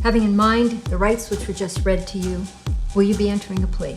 Having in mind the rights which were just read to you, will you be entering a plea?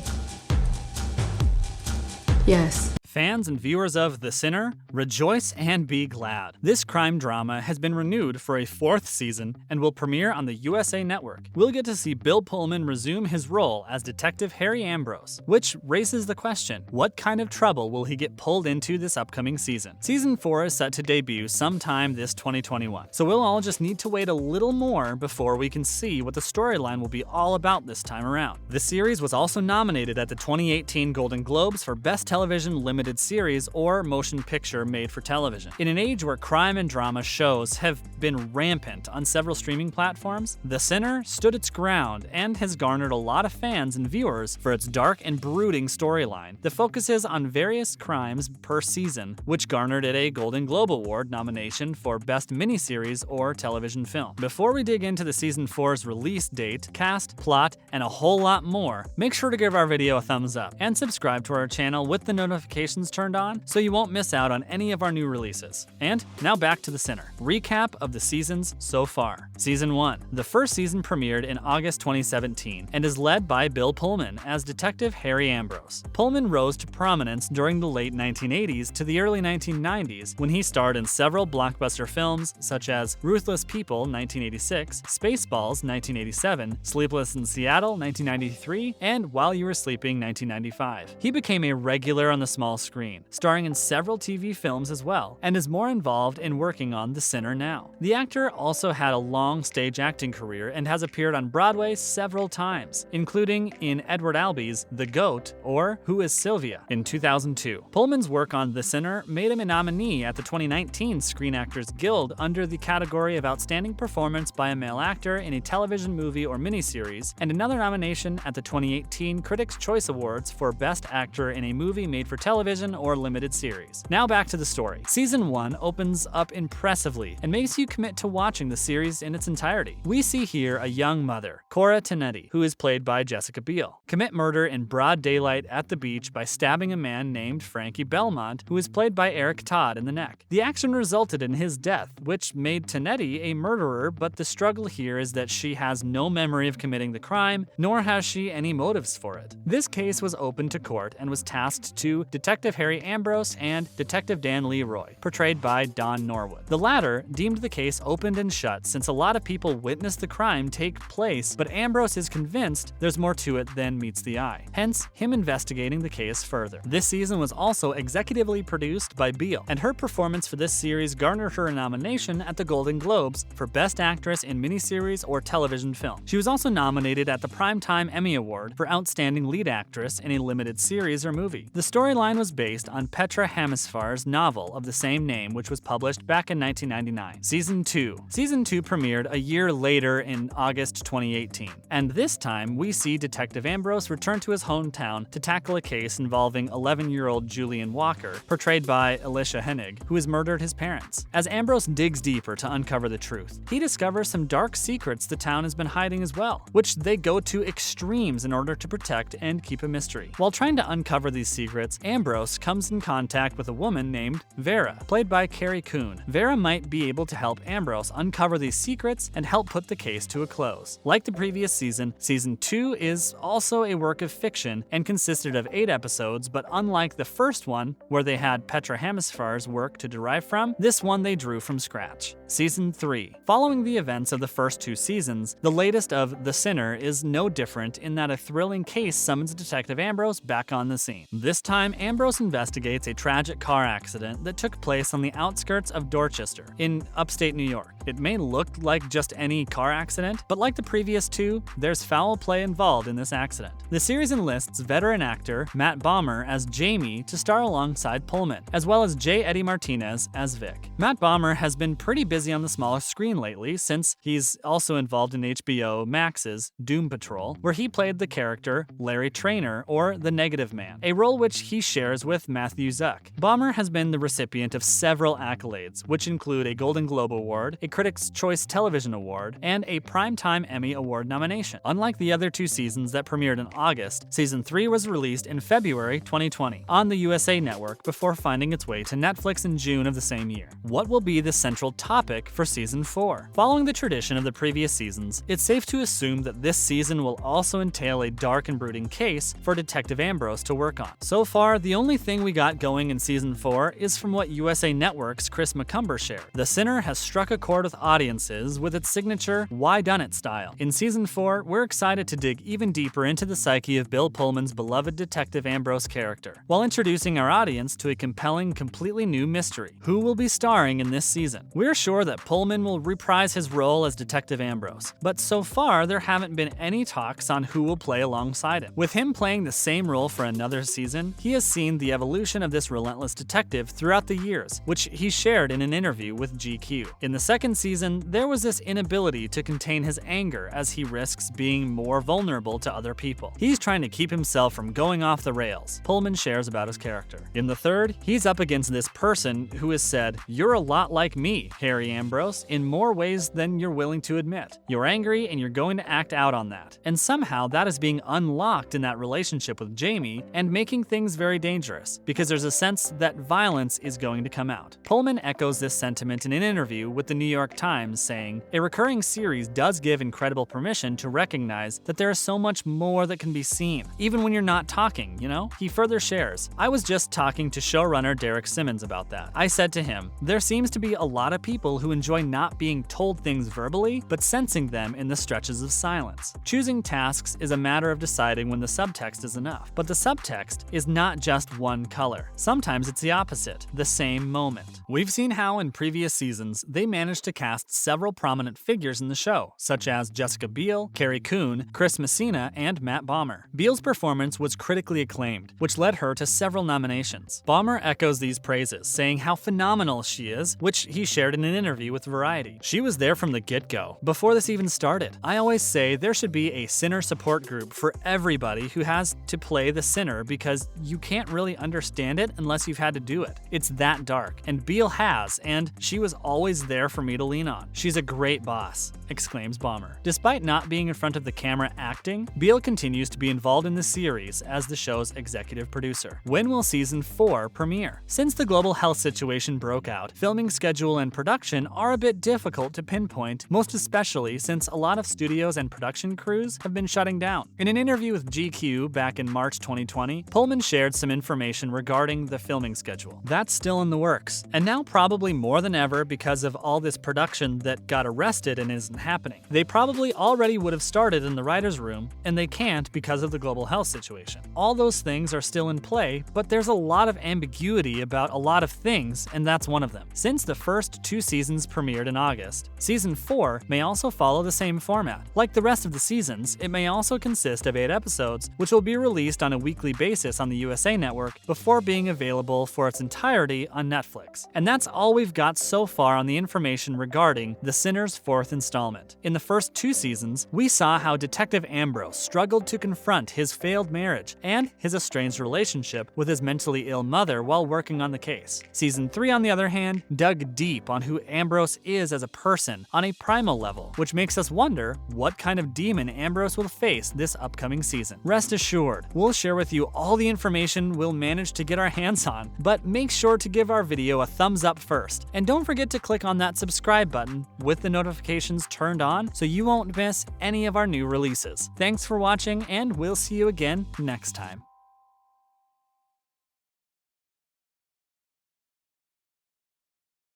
Yes. Fans and viewers of The Sinner, rejoice and be glad. This crime drama has been renewed for a 4th season and will premiere on the USA Network. We'll get to see Bill Pullman resume his role as Detective Harry Ambrose, which raises the question, what kind of trouble will he get pulled into this upcoming season? Season 4 is set to debut sometime this 2021, so we'll all just need to wait a little more before we can see what the storyline will be all about this time around. The series was also nominated at the 2018 Golden Globes for Best Television Limited Series or Motion Picture Made for Television. In an age where crime and drama shows have been rampant on several streaming platforms, The Sinner stood its ground and has garnered a lot of fans and viewers for its dark and brooding storyline that focuses on various crimes per season, which garnered it a Golden Globe Award nomination for Best Miniseries or Television Film. Before we dig into the Season 4's release date, cast, plot, and a whole lot more, make sure to give our video a thumbs up and subscribe to our channel with the notifications turned on so you won't miss out on any of our new releases. And now back to The Sinner. Recap of the seasons so far. Season 1. The first season premiered in August 2017 and is led by Bill Pullman as Detective Harry Ambrose. Pullman rose to prominence during the late 1980s to the early 1990s when he starred in several blockbuster films such as Ruthless People 1986, Spaceballs 1987, Sleepless in Seattle 1993, and While You Were Sleeping 1995. He became a regular on the small screen, starring in several TV films as well, and is more involved in working on The Sinner now. The actor also had a long stage acting career and has appeared on Broadway several times, including in Edward Albee's The Goat or Who is Sylvia in 2002. Pullman's work on The Sinner made him a nominee at the 2019 Screen Actors Guild under the category of Outstanding Performance by a Male Actor in a Television Movie or Miniseries, and another nomination at the 2018 Critics' Choice Awards for Best Actor in a Movie Made for Television or Limited Series. Now back to the story. Season 1 opens up impressively and makes you commit to watching the series in its entirety. We see here a young mother, Cora Tenetti, who is played by Jessica Biel, commit murder in broad daylight at the beach by stabbing a man named Frankie Belmont, who is played by Eric Todd, in the neck. The action resulted in his death, which made Tenetti a murderer, but the struggle here is that she has no memory of committing the crime, nor has she any motives for it. This case was opened to court and was tasked to Detective Harry Ambrose and Detective Dan Leroy, portrayed by Don Norwood. The latter deemed the case opened and shut since a lot of people witnessed the crime take place, but Ambrose is convinced there's more to it than meets the eye, hence him investigating the case further. This season was also executively produced by Biel, and her performance for this series garnered her a nomination at the Golden Globes for Best Actress in Miniseries or Television Film. She was also nominated at the Primetime Emmy Award for Outstanding Lead Actress in a Limited Series or Movie. The storyline was based on Petra Hamusfar's novel of the same name, which was published back in 1999. Season 2. Season 2 premiered a year later in August 2018, and this time we see Detective Ambrose return to his hometown to tackle a case involving 11-year-old Julian Walker, portrayed by Alicia Hennig, who has murdered his parents. As Ambrose digs deeper to uncover the truth, he discovers some dark secrets the town has been hiding as well, which they go to extremes in order to protect and keep a mystery. While trying to uncover these secrets, Ambrose comes in contact with a woman named Vera, played by Carrie Coon. Vera might be able to help Ambrose uncover these secrets and help put the case to a close. Like the previous season, Season 2 is also a work of fiction and consisted of 8 episodes, but unlike the first one, where they had Petra Hamusfar's work to derive from, this one they drew from scratch. Season 3. Following the events of the first 2 seasons, the latest of The Sinner is no different in that a thrilling case summons Detective Ambrose back on the scene. This time, Ambrose investigates a tragic car accident that took place on the outskirts of Dorchester, in upstate New York. It may look like just any car accident, but like the previous 2, there's foul play involved in this accident. The series enlists veteran actor Matt Bomer as Jamie to star alongside Pullman, as well as J. Eddie Martinez as Vic. Matt Bomer has been pretty busy on the smaller screen lately, since he's also involved in HBO Max's Doom Patrol, where he played the character Larry Traynor, or the Negative Man, a role which he shares shares with Matthew Zuck. Bomer has been the recipient of several accolades, which include a Golden Globe Award, a Critics' Choice Television Award, and a Primetime Emmy Award nomination. Unlike the other 2 seasons that premiered in August, Season 3 was released in February 2020 on the USA Network before finding its way to Netflix in June of the same year. What will be the central topic for Season 4? Following the tradition of the previous seasons, it's safe to assume that this season will also entail a dark and brooding case for Detective Ambrose to work on. So far, the only thing we got going in Season 4 is from what USA Network's Chris McCumber shared. The Sinner has struck a chord with audiences with its signature "Why Done It" style. In Season 4, we're excited to dig even deeper into the psyche of Bill Pullman's beloved Detective Ambrose character, while introducing our audience to a compelling, completely new mystery. Who will be starring in this season? We're sure that Pullman will reprise his role as Detective Ambrose, but so far there haven't been any talks on who will play alongside him. With him playing the same role for another season, he has seen the evolution of this relentless detective throughout the years, which he shared in an interview with GQ. In the second season, there was this inability to contain his anger as he risks being more vulnerable to other people. He's trying to keep himself from going off the rails, Pullman shares about his character. In the third, he's up against this person who has said, "You're a lot like me, Harry Ambrose, in more ways than you're willing to admit. You're angry and you're going to act out on that." And somehow that is being unlocked in that relationship with Jamie and making things very dangerous, because there's a sense that violence is going to come out. Pullman echoes this sentiment in an interview with the New York Times, saying, "A recurring series does give incredible permission to recognize that there is so much more that can be seen, even when you're not talking, you know?" He further shares, "I was just talking to showrunner Derek Simmons about that. I said to him, there seems to be a lot of people who enjoy not being told things verbally, but sensing them in the stretches of silence. Choosing tasks is a matter of deciding when the subtext is enough, but the subtext is not just one color. Sometimes it's the opposite, the same moment." We've seen how in previous seasons they managed to cast several prominent figures in the show, such as Jessica Biel, Carrie Coon, Chris Messina, and Matt Bomer. Biel's performance was critically acclaimed, which led her to several nominations. Bomer echoes these praises, saying how phenomenal she is, which he shared in an interview with Variety. "She was there from the get-go, before this even started. I always say there should be a sinner support group for everybody who has to play the sinner, because you can't really understand it unless you've had to do it. It's that dark, and Biel has, and she was always there for me to lean on. She's a great boss," exclaims Bomer. Despite not being in front of the camera acting, Biel continues to be involved in the series as the show's executive producer. When will Season 4 premiere? Since the global health situation broke out, filming schedule and production are a bit difficult to pinpoint, most especially since a lot of studios and production crews have been shutting down. In an interview with GQ back in March 2020, Pullman shared some information regarding the filming schedule. That's still in the works, and now probably more than ever because of all this production that got arrested and isn't happening. They probably already would have started in the writer's room, and they can't because of the global health situation. All those things are still in play, but there's a lot of ambiguity about a lot of things, and that's one of them. Since the first 2 seasons premiered in August, Season 4 may also follow the same format. Like the rest of the seasons, it may also consist of 8 episodes, which will be released on a weekly basis on the USA Network before being available for its entirety on Netflix. And that's all we've got so far on the information regarding The Sinner's 4th installment. In the first 2 seasons, we saw how Detective Ambrose struggled to confront his failed marriage and his estranged relationship with his mentally ill mother while working on the case. Season 3, on the other hand, dug deep on who Ambrose is as a person on a primal level, which makes us wonder what kind of demon Ambrose will face this upcoming season. Rest assured, we'll share with you all the information we'll manage to get our hands on, but make sure to give our video a thumbs up first, and don't forget to click on that subscribe button with the notifications turned on so you won't miss any of our new releases. Thanks for watching, and we'll see you again next time.